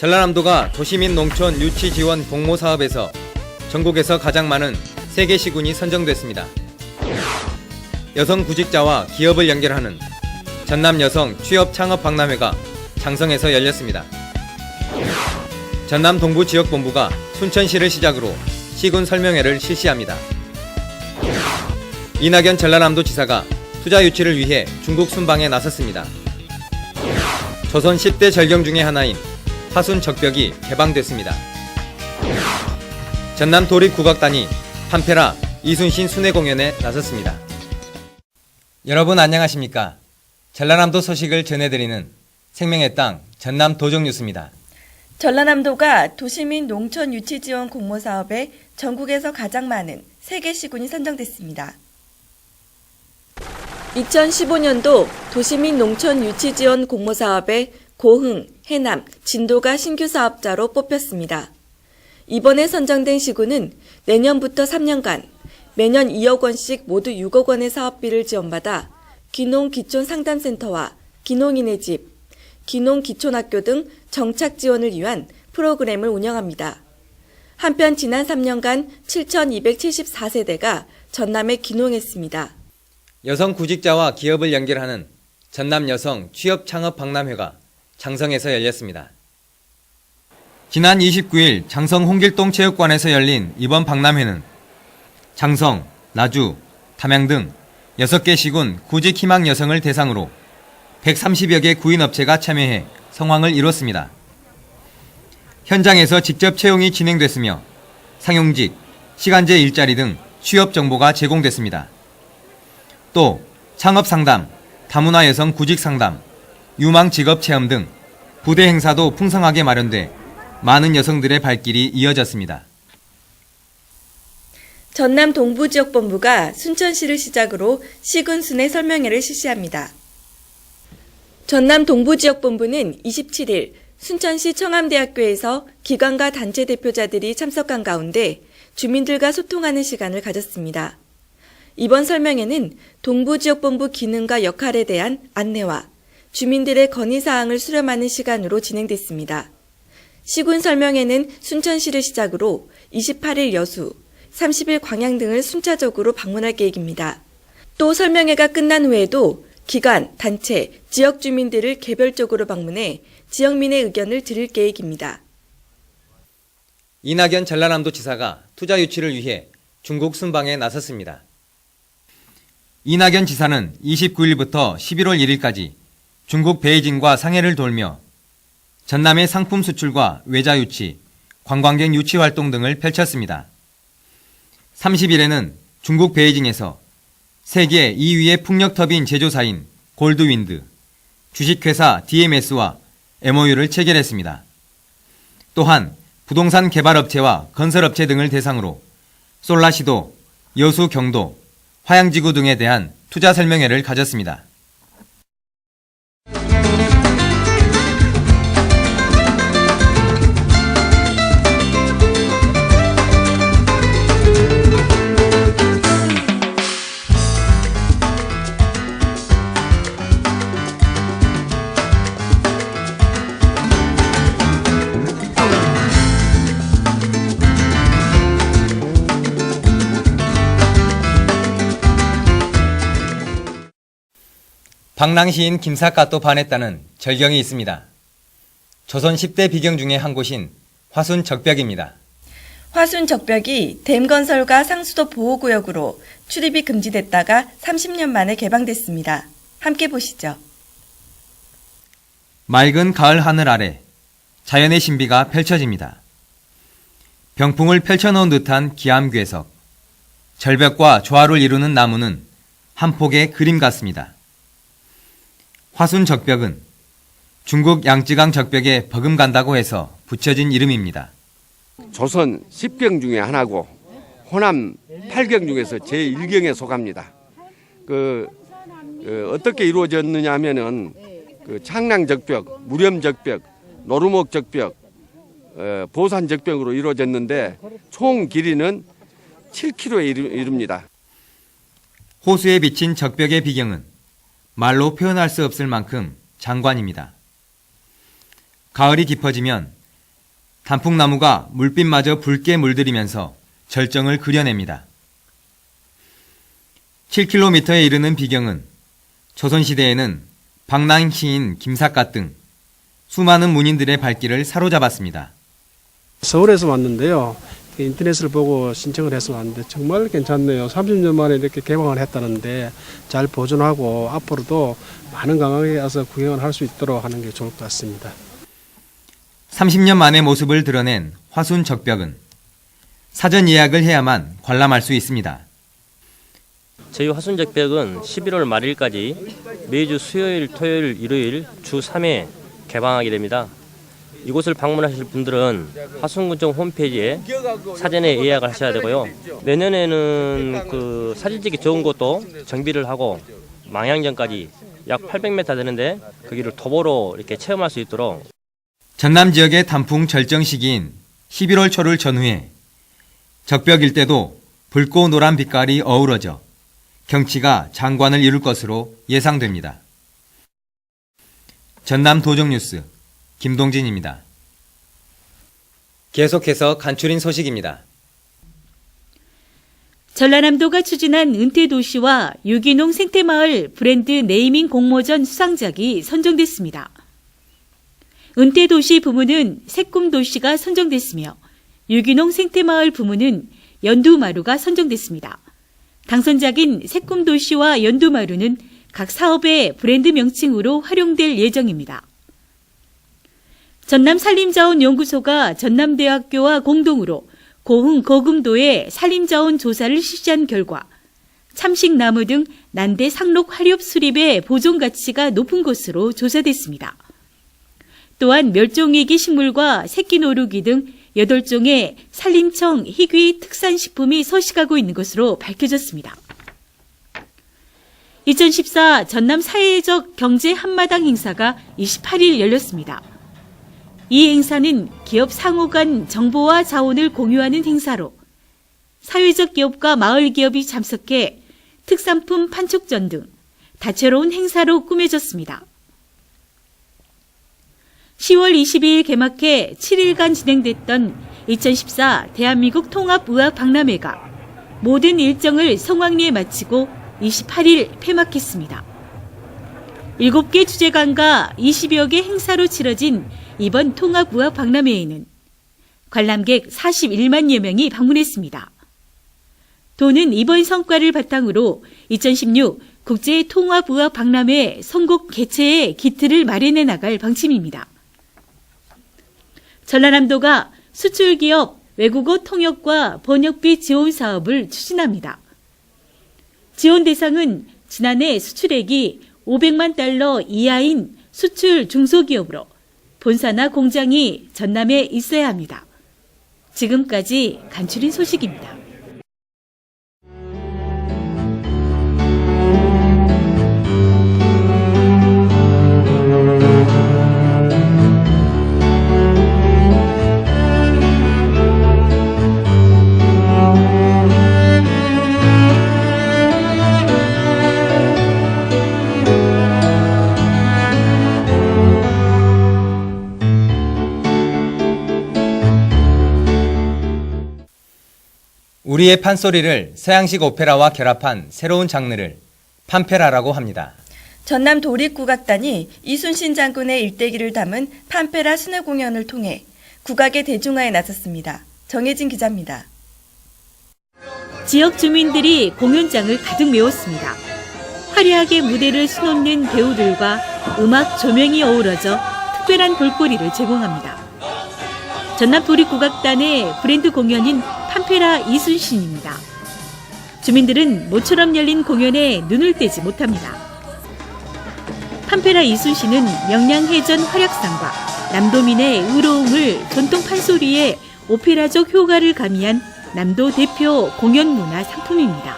전라남도가 도시민 농촌 유치 지원 공모 사업에서 전국에서 가장 많은 3개 시군이 선정됐습니다. 여성 구직자와 기업을 연결하는 전남 여성 취업 창업 박람회가 장성에서 열렸습니다. 전남 동부지역본부가 순천시를 시작으로 시군 설명회를 실시합니다. 이낙연 전라남도지사가 투자 유치를 위해 중국 순방에 나섰습니다. 조선 10대 절경 중의 하나인 화순 적벽이 개방됐습니다. 전남 도립국악단이 판페라 이순신 순회 공연에 나섰습니다. 여러분 안녕하십니까? 전라남도 소식을 전해드리는 생명의 땅 전남 도정뉴스입니다. 전라남도가 도시민 농촌 유치 지원 공모 사업에 전국에서 가장 많은 3개 시군이 선정됐습니다. 2015년도 도시민 농촌 유치 지원 공모 사업에 고흥, 해남, 진도가 신규 사업자로 뽑혔습니다. 이번에 선정된 시군은 내년부터 3년간 매년 2억 원씩 모두 6억 원의 사업비를 지원받아 귀농기촌상담센터와 귀농인의 집, 귀농기촌학교 등 정착 지원을 위한 프로그램을 운영합니다. 한편 지난 3년간 7,274세대가 전남에 귀농했습니다. 여성 구직자와 기업을 연결하는 전남 여성 취업 창업 박람회가 장성에서 열렸습니다. 지난 29일 장성 홍길동 체육관에서 열린 이번 박람회는 장성, 나주, 담양 등 6개 시군 구직 희망 여성을 대상으로 130여 개 구인업체가 참여해 성황을 이뤘습니다. 현장에서 직접 채용이 진행됐으며 상용직, 시간제 일자리 등 취업 정보가 제공됐습니다. 또 창업상담, 다문화 여성 구직상담, 유망 직업 체험 등 부대 행사도 풍성하게 마련돼 많은 여성들의 발길이 이어졌습니다. 전남 동부지역본부가 순천시를 시작으로 시군 순회 설명회를 실시합니다. 전남 동부지역본부는 27일 순천시 청암대학교에서 기관과 단체 대표자들이 참석한 가운데 주민들과 소통하는 시간을 가졌습니다. 이번 설명회는 동부지역본부 기능과 역할에 대한 안내와 주민들의 건의사항을 수렴하는 시간으로 진행됐습니다. 시군 설명회는 순천시를 시작으로 28일 여수, 30일 광양 등을 순차적으로 방문할 계획입니다. 또 설명회가 끝난 후에도 기관, 단체, 지역 주민들을 개별적으로 방문해 지역민의 의견을 들을 계획입니다. 이낙연 전라남도지사가 투자 유치를 위해 중국 순방에 나섰습니다. 이낙연 지사는 29일부터 11월 1일까지 중국 베이징과 상해를 돌며 전남의 상품 수출과 외자 유치, 관광객 유치 활동 등을 펼쳤습니다. 30일에는 중국 베이징에서 세계 2위의 풍력터빈 제조사인 골드윈드, 주식회사 DMS와 MOU를 체결했습니다. 또한 부동산 개발업체와 건설업체 등을 대상으로 솔라시도, 여수 경도, 화양지구 등에 대한 투자 설명회를 가졌습니다. 방랑시인 김삿갓도 반했다는 절경이 있습니다. 조선 10대 비경 중에 한 곳인 화순 적벽입니다. 화순 적벽이 댐 건설과 상수도 보호구역으로 출입이 금지됐다가 30년 만에 개방됐습니다. 함께 보시죠. 맑은 가을 하늘 아래 자연의 신비가 펼쳐집니다. 병풍을 펼쳐놓은 듯한 기암괴석, 절벽과 조화를 이루는 나무는 한 폭의 그림 같습니다. 화순 적벽은 중국 양쯔강 적벽에 버금간다고 해서 붙여진 이름입니다. 조선 10경 중에 하나고 호남 8경 중에서 제1경에 속합니다. 어떻게 이루어졌느냐 하면은 창랑 적벽, 무렴 적벽, 노루목 적벽, 보산 적벽으로 이루어졌는데 총 길이는 7km에 이릅니다. 호수에 비친 적벽의 비경은 말로 표현할 수 없을 만큼 장관입니다. 가을이 깊어지면 단풍나무가 물빛마저 붉게 물들이면서 절정을 그려냅니다. 7km에 이르는 비경은 조선시대에는 방랑시인 김삿갓 등 수많은 문인들의 발길을 사로잡았습니다. 서울에서 왔는데요. 인터넷을 보고 신청을 해서 왔는데 정말 괜찮네요. 30년 만에 이렇게 개방을 했다는데 잘 보존하고 앞으로도 많은 관광객이 와서 구경을 할 수 있도록 하는 게 좋을 것 같습니다. 30년 만의 모습을 드러낸 화순 적벽은 사전 예약을 해야만 관람할 수 있습니다. 저희 화순적벽은 11월 말일까지 매주 수요일, 토요일, 일요일 주 3회 개방하게 됩니다. 이곳을 방문하실 분들은 화순군청 홈페이지에 사전에 예약을 하셔야 되고요. 내년에는 그 사진 찍기 좋은 곳도 정비를 하고 망향전까지 약 800m 되는데 거기를 도보로 이렇게 체험할 수 있도록 전남 지역의 단풍 절정 시기인 11월 초를 전후해 적벽 일대도 붉고 노란 빛깔이 어우러져 경치가 장관을 이룰 것으로 예상됩니다. 전남 도정뉴스 김동진입니다. 계속해서 간추린 소식입니다. 전라남도가 추진한 은퇴도시와 유기농 생태마을 브랜드 네이밍 공모전 수상작이 선정됐습니다. 은퇴도시 부문은 새꿈도시가 선정됐으며 유기농 생태마을 부문은 연두마루가 선정됐습니다. 당선작인 새꿈도시와 연두마루는 각 사업의 브랜드 명칭으로 활용될 예정입니다. 전남산림자원연구소가 전남대학교와 공동으로 고흥 거금도에 산림자원 조사를 실시한 결과 참식나무 등 난대 상록 화렵 수립의 보존 가치가 높은 것으로 조사됐습니다. 또한 멸종위기 식물과 새끼노루기 등 8종의 산림청 희귀 특산식품이 서식하고 있는 것으로 밝혀졌습니다. 2014 전남 사회적 경제 한마당 행사가 28일 열렸습니다. 이 행사는 기업 상호 간 정보와 자원을 공유하는 행사로 사회적 기업과 마을 기업이 참석해 특산품 판촉전 등 다채로운 행사로 꾸며졌습니다. 10월 22일 개막해 7일간 진행됐던 2014 대한민국 통합의학 박람회가 모든 일정을 성황리에 마치고 28일 폐막했습니다. 7개 주제관과 20여 개 행사로 치러진 이번 통합의학 박람회에는 관람객 41만여 명이 방문했습니다. 도는 이번 성과를 바탕으로 2016 국제통합의학 박람회 선곡 개최에 기틀을 마련해 나갈 방침입니다. 전라남도가 수출기업 외국어 통역과 번역비 지원 사업을 추진합니다. 지원 대상은 지난해 수출액이 500만 달러 이하인 수출 중소기업으로 본사나 공장이 전남에 있어야 합니다. 지금까지 간추린 소식입니다. 우리의 판소리를 서양식 오페라와 결합한 새로운 장르를 판페라라고 합니다. 전남 도립국악단이 이순신 장군의 일대기를 담은 판페라 순회 공연을 통해 국악의 대중화에 나섰습니다. 정혜진 기자입니다. 지역 주민들이 공연장을 가득 메웠습니다. 화려하게 무대를 수놓는 배우들과 음악 조명이 어우러져 특별한 볼거리를 제공합니다. 전남 도립국악단의 브랜드 공연인 판페라 이순신입니다. 주민들은 모처럼 열린 공연에 눈을 떼지 못합니다. 판페라 이순신은 명량해전 활약상과 남도민의 의로움을 전통 판소리에 오페라적 효과를 가미한 남도 대표 공연문화 상품입니다.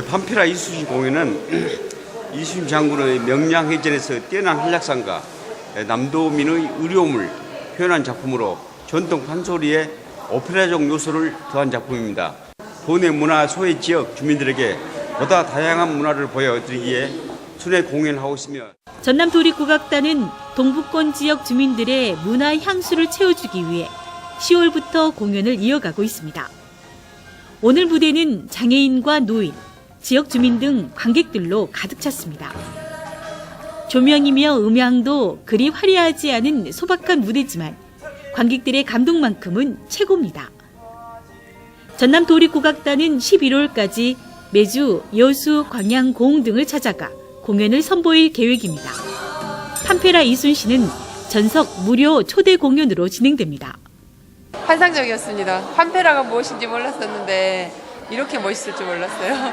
판페라 이순신 공연은 이순신 장군의 명량해전에서 뛰어난 활약상과 남도민의 의로움을 표현한 작품으로 전통 판소리에 오페라적 요소를 더한 작품입니다. 도내 문화 소외 지역 주민들에게 보다 다양한 문화를 보여드리기에 순회 공연하고 있으며 전남 도립국악단은 동부권 지역 주민들의 문화 향수를 채워주기 위해 10월부터 공연을 이어가고 있습니다. 오늘 무대는 장애인과 노인, 지역 주민 등 관객들로 가득 찼습니다. 조명이며 음향도 그리 화려하지 않은 소박한 무대지만 관객들의 감동만큼은 최고입니다. 전남 도립국악단은 11월까지 매주 여수, 광양, 고흥 등을 찾아가 공연을 선보일 계획입니다. 판페라 이순신은 전석 무료 초대 공연으로 진행됩니다. 환상적이었습니다. 판페라가 무엇인지 몰랐었는데 이렇게 멋있을 줄 몰랐어요.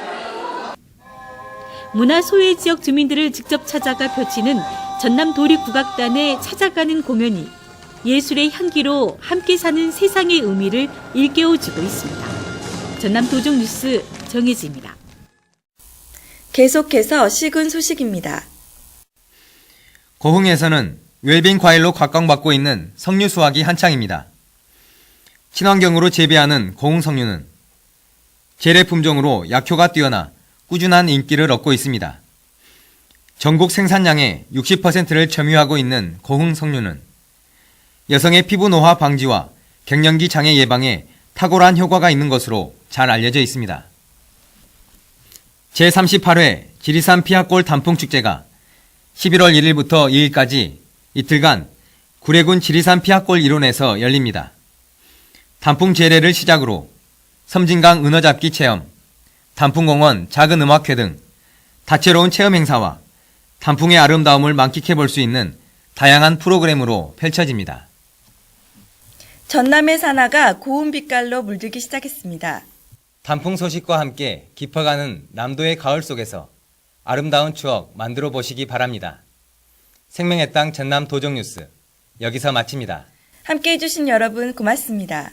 문화 소외 지역 주민들을 직접 찾아가 펼치는 전남 도립국악단의 찾아가는 공연이 예술의 향기로 함께 사는 세상의 의미를 일깨워주고 있습니다. 전남 도종뉴스 정혜지입니다. 계속해서 시군 소식입니다. 고흥에서는 웰빙 과일로 각광받고 있는 석류 수확이 한창입니다. 친환경으로 재배하는 고흥 석류는 재래 품종으로 약효가 뛰어나 꾸준한 인기를 얻고 있습니다. 전국 생산량의 60%를 점유하고 있는 고흥 석류는 여성의 피부 노화 방지와 갱년기 장애 예방에 탁월한 효과가 있는 것으로 잘 알려져 있습니다. 제38회 지리산 피학골 단풍축제가 11월 1일부터 2일까지 이틀간 구례군 지리산 피학골 일원에서 열립니다. 단풍 재래를 시작으로 섬진강 은어잡기 체험, 단풍공원 작은 음악회 등 다채로운 체험 행사와 단풍의 아름다움을 만끽해 볼 수 있는 다양한 프로그램으로 펼쳐집니다. 전남의 산하가 고운 빛깔로 물들기 시작했습니다. 단풍 소식과 함께 깊어가는 남도의 가을 속에서 아름다운 추억 만들어 보시기 바랍니다. 생명의 땅 전남 도종뉴스 여기서 마칩니다. 함께해 주신 여러분 고맙습니다.